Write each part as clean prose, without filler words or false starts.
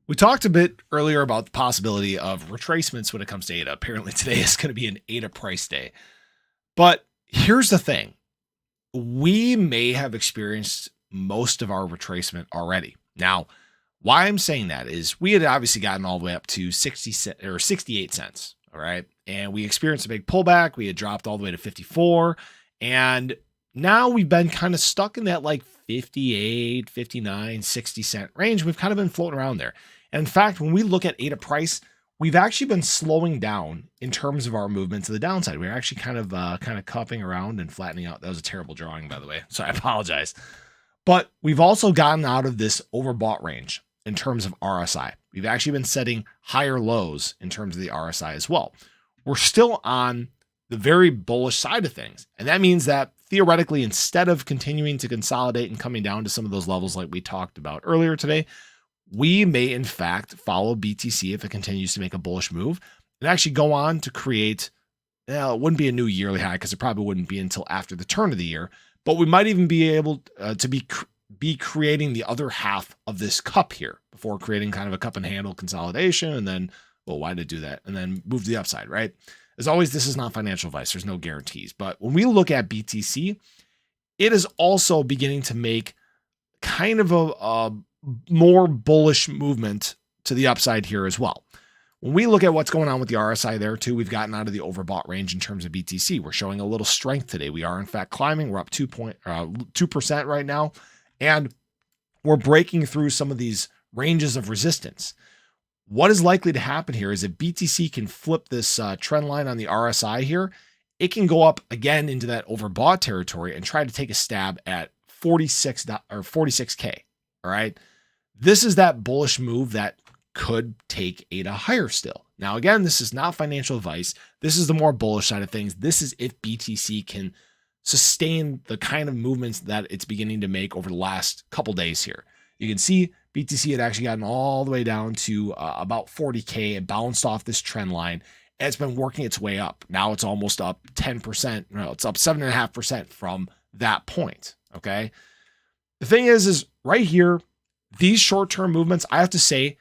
We talked a bit earlier about the possibility of retracements when it comes to ADA. Apparently, today is going to be an ADA price day. But here's the thing. We may have experienced most of our retracement already. Now, why I'm saying that is we had obviously gotten all the way up to 60 cents or 68 cents. All right. And we experienced a big pullback. We had dropped all the way to 54. And now we've been kind of stuck in that like 58, 59, 60 cent range. We've kind of been floating around there. And in fact, when we look at ADA price, we've actually been slowing down in terms of our movement to the downside. We're actually kind of cupping around and flattening out. That was a terrible drawing, by the way. So I apologize. But we've also gotten out of this overbought range in terms of RSI. We've actually been setting higher lows in terms of the RSI as well. We're still on the very bullish side of things. And that means that theoretically, instead of continuing to consolidate and coming down to some of those levels like we talked about earlier today, we may in fact follow BTC if it continues to make a bullish move and actually go on to create, it wouldn't be a new yearly high because it probably wouldn't be until after the turn of the year, but we might even be able to be creating the other half of this cup here before creating kind of a cup and handle consolidation. And then, well, why did it do that? And then move to the upside, right? As always, this is not financial advice. There's no guarantees. But when we look at BTC, it is also beginning to make kind of a more bullish movement to the upside here as well. When we look at what's going on with the RSI there too, we've gotten out of the overbought range in terms of BTC. We're showing a little strength today. We are in fact climbing. We're up 2% right now. And we're breaking through some of these ranges of resistance. What is likely to happen here is if BTC can flip this trend line on the RSI here, it can go up again into that overbought territory and try to take a stab at 46K. All right. This is that bullish move that could take ADA higher still. Now, again, this is not financial advice. This is the more bullish side of things. This is if BTC can sustain the kind of movements that it's beginning to make over the last couple days here. You can see BTC had actually gotten all the way down to about 40K and bounced off this trend line. And it's been working its way up. Now it's almost up 10%. No, it's up 7.5% from that point. Okay. The thing is right here, these short-term movements, I have to say,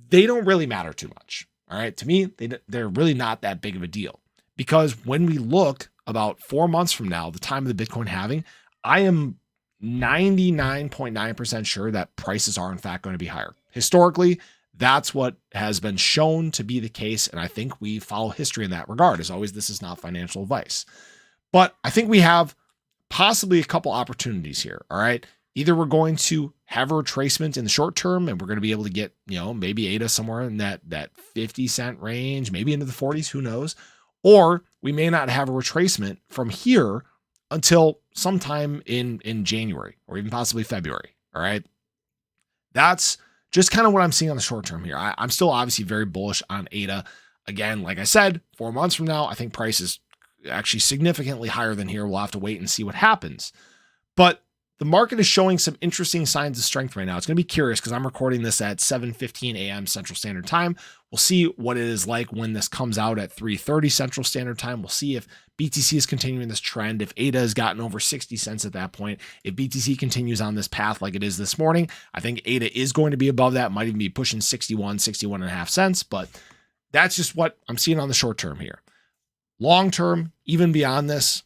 they don't really matter too much. All right. To me, they're really not that big of a deal because when we look about 4 months from now, the time of the Bitcoin halving, I am 99.9% sure that prices are in fact going to be higher. Historically, that's what has been shown to be the case. And I think we follow history in that regard. As always, this is not financial advice, but I think we have possibly a couple opportunities here. All right. Either we're going to have a retracement in the short term and we're going to be able to get, maybe ADA somewhere in that 50 cent range, maybe into the 40s, who knows? Or we may not have a retracement from here until sometime in January or even possibly February. All right. That's just kind of what I'm seeing on the short term here. I'm still obviously very bullish on ADA. Again, like I said, 4 months from now, I think price is actually significantly higher than here. We'll have to wait and see what happens. But the market is showing some interesting signs of strength right now. It's going to be curious because I'm recording this at 7:15 a.m. Central Standard Time. We'll see what it is like when this comes out at 3:30 Central Standard Time. We'll see if BTC is continuing this trend, if ADA has gotten over 60 cents at that point. If BTC continues on this path like it is this morning, I think ADA is going to be above that, might even be pushing 61 and a half cents, but that's just what I'm seeing on the short term here. Long term, even beyond this,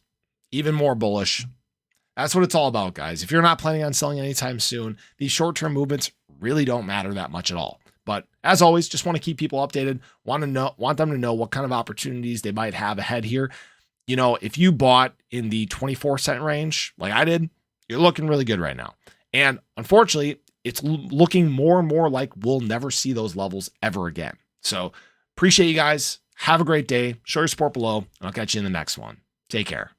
even more bullish. That's what it's all about, guys. If you're not planning on selling anytime soon, these short-term movements really don't matter that much at all. But as always, just want to keep people updated. Want them to know what kind of opportunities they might have ahead here. If you bought in the 24 cent range, like I did, you're looking really good right now. And unfortunately, it's looking more and more like we'll never see those levels ever again. So appreciate you guys. Have a great day. Show your support below. And I'll catch you in the next one. Take care.